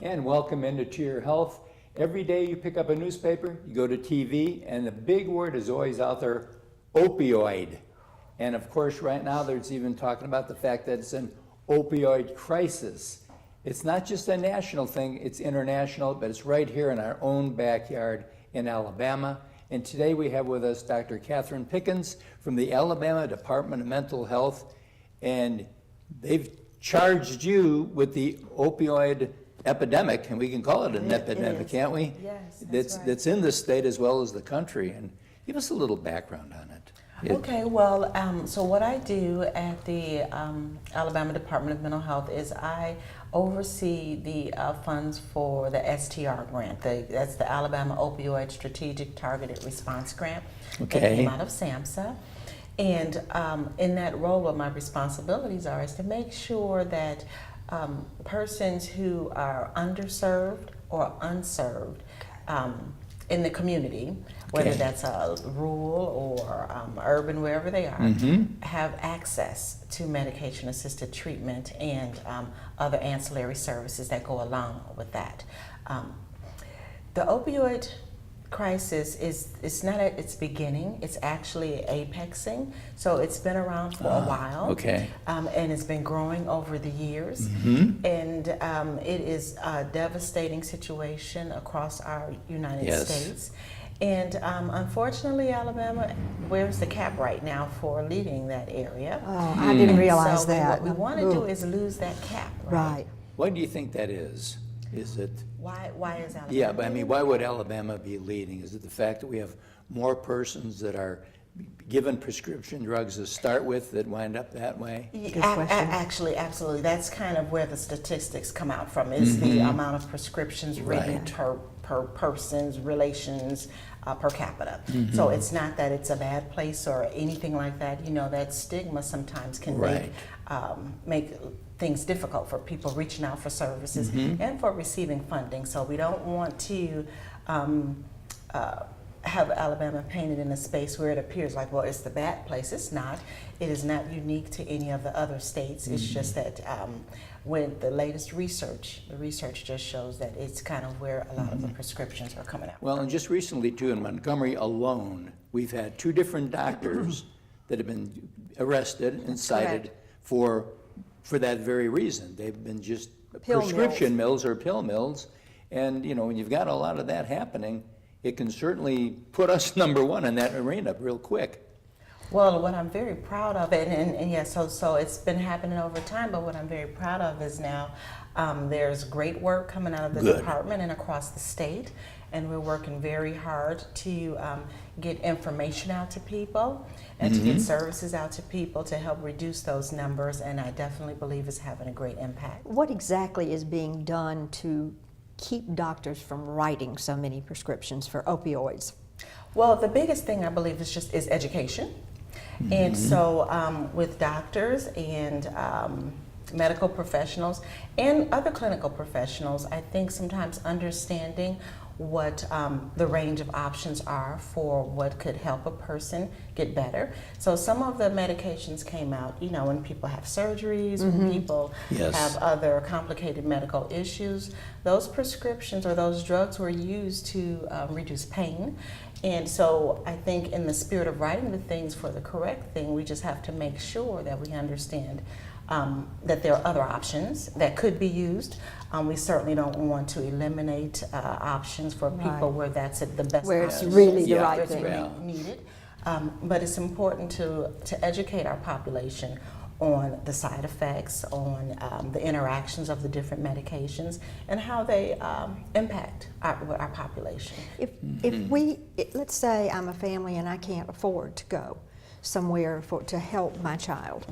And welcome into To Your Health. Every day you pick up a newspaper, you go to TV, and the big word is always out there, opioid. And of course, right now there's even talking about the fact that it's an opioid crisis. It's not just a national thing, it's international, but it's right here in our own backyard in Alabama. And today we have with us Dr. Katherine Pickens from the Alabama Department of Mental Health. And they've charged you with the opioid epidemic, and we can call it an epidemic, can't we? Yes, that's in the state as well as the country. And give us a little background on it. Okay, well, so what I do at the Alabama Department of Mental Health is I oversee the funds for the STR grant. That's the Alabama Opioid Strategic Targeted Response Grant. Okay. It came out of SAMHSA. And in that role, what my responsibilities are is to make sure that persons who are underserved or unserved in the community, whether that's rural or urban, wherever they are, have access to medication-assisted treatment and other ancillary services that go along with that. The opioid crisis is not at its beginning, it's actually apexing. So it's been around for a while. Okay. And it's been growing over the years. And it is a devastating situation across our United States. And unfortunately, Alabama wears the cap right now for leading that area. Oh, I didn't realize that. What we want to do is lose that cap. Right. Why do you think that is? Is it? Why is Alabama? Yeah, but I mean, why would Alabama be leading? Is it the fact that we have more persons that are given prescription drugs to start with that wind up that way? Actually, absolutely. That's kind of where the statistics come out from, is the amount of prescriptions written per person's relations per capita. So it's not that it's a bad place or anything like that. You know, that stigma sometimes can make things difficult for people reaching out for services and for receiving funding. So we don't want to have Alabama painted in a space where it appears like, well, it's the bad place. It's not. It is not unique to any of the other states. It's just that when the latest research, the research just shows that it's kind of where a lot of the prescriptions are coming out. Well, and just recently too, in Montgomery alone, we've had 2 different doctors that have been arrested and cited for that very reason. They've been just prescription mills or pill mills. And you know, when you've got a lot of that happening, it can certainly put us #1 in that arena real quick. Well, what I'm very proud of, and yeah, so it's been happening over time, but what I'm very proud of is now there's great work coming out of the department and across the state, and we're working very hard to get information out to people and to get services out to people to help reduce those numbers, and I definitely believe it's having a great impact. What exactly is being done to keep doctors from writing so many prescriptions for opioids? Well, the biggest thing I believe is education. And so with doctors and medical professionals and other clinical professionals, I think sometimes understanding what the range of options are for what could help a person get better. So some of the medications came out, you know, when people have surgeries, when people have other complicated medical issues, those prescriptions or those drugs were used to reduce pain. And so I think in the spirit of writing the things for the correct thing, we just have to make sure that we understand that there are other options that could be used. We certainly don't want to eliminate options for people where that's the best where it's option. really the right thing. Really needed. But it's important to educate our population on the side effects, on the interactions of the different medications, and how they impact our population. Let's say I'm a family and I can't afford to go somewhere to help my child.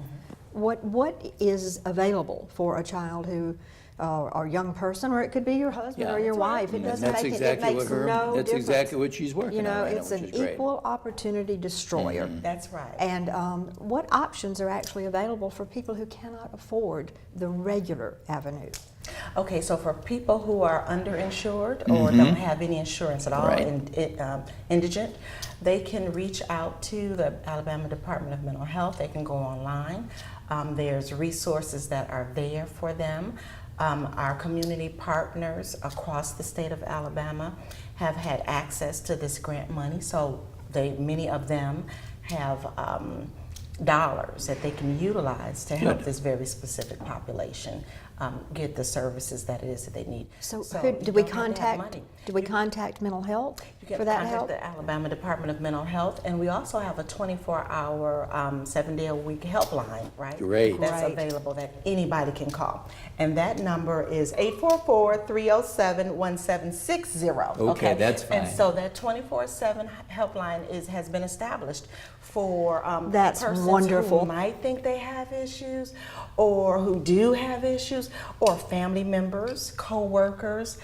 What is available for a child who, or young person, or it could be your husband or your wife. It doesn't make it makes no difference. That's exactly what she's working on right now, it's an equal opportunity destroyer. That's right. And what options are actually available for people who cannot afford the regular avenue? Okay, so for people who are underinsured or don't have any insurance at all, indigent, they can reach out to the Alabama Department of Mental Health. They can go online. There's resources that are there for them. Our community partners across the state of Alabama have had access to this grant money, so many of them have dollars that they can utilize to help Good. this very specific population get the services that it is that they need. So you do we don't have to have money. contact mental health You can for that contact help? the Alabama Department of Mental Health, and we also have a 24-hour, 7-day-a-week helpline, right? Great. That's Great. available that anybody can call. And that number is 844-307-1760. Okay, that's fine. And so that 24/7 helpline has been established for That's persons wonderful. who might think they have issues, or who do have issues, or family members, co-workers,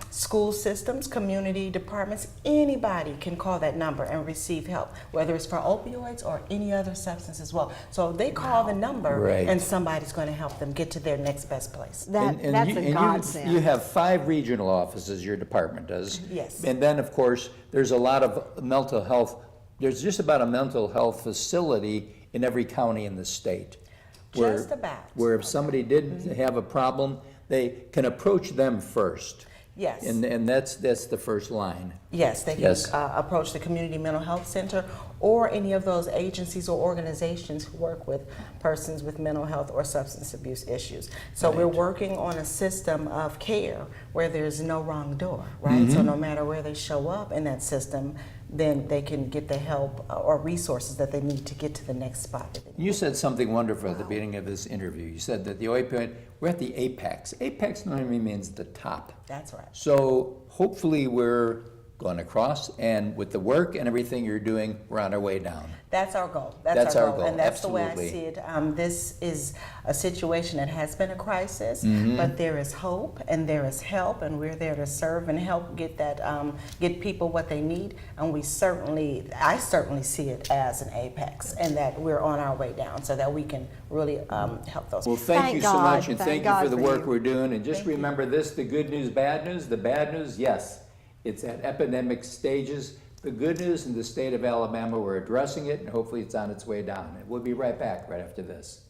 school systems, community departments. Anybody can call that number and receive help, whether it's for opioids or any other substance as well. So they call the number, Right. and somebody's going to help them get to their next best place. That's a godsend. You have 5 regional offices, your department does. Yes. And then, of course, there's a lot of mental health, there's just about a mental health facility in every county in the state. Just about. Where if somebody did have a problem, they can approach them first. Yes. And that's the first line. Yes, they can Yes. approach the Community Mental Health Center or any of those agencies or organizations who work with persons with mental health or substance abuse issues. So we're Right. working on a system of care where there's no wrong door, right? So no matter where they show up in that system, then they can get the help or resources that they need to get to the next spot that they need. You said something wonderful at the beginning of this interview. You said that the opioid, we're at the apex. Apex normally means the top. That's right. So hopefully we're going across, and with the work and everything you're doing, we're on our way down. That's our goal. That's our goal, And that's absolutely. the way I see it. This is a situation that has been a crisis, Mm-hmm. but there is hope and there is help, and we're there to serve and help get that, get people what they need. And I certainly see it as an apex, and that we're on our way down, so that we can really help those. Well, thank Thank you so God. much, and Thank thank you God for the for work you. we're doing. And just Thank you. remember this, the good news, bad news. The bad news, yes, it's at epidemic stages. The good news, in the state of Alabama, we're addressing it, and hopefully it's on its way down. And we'll be right back right after this.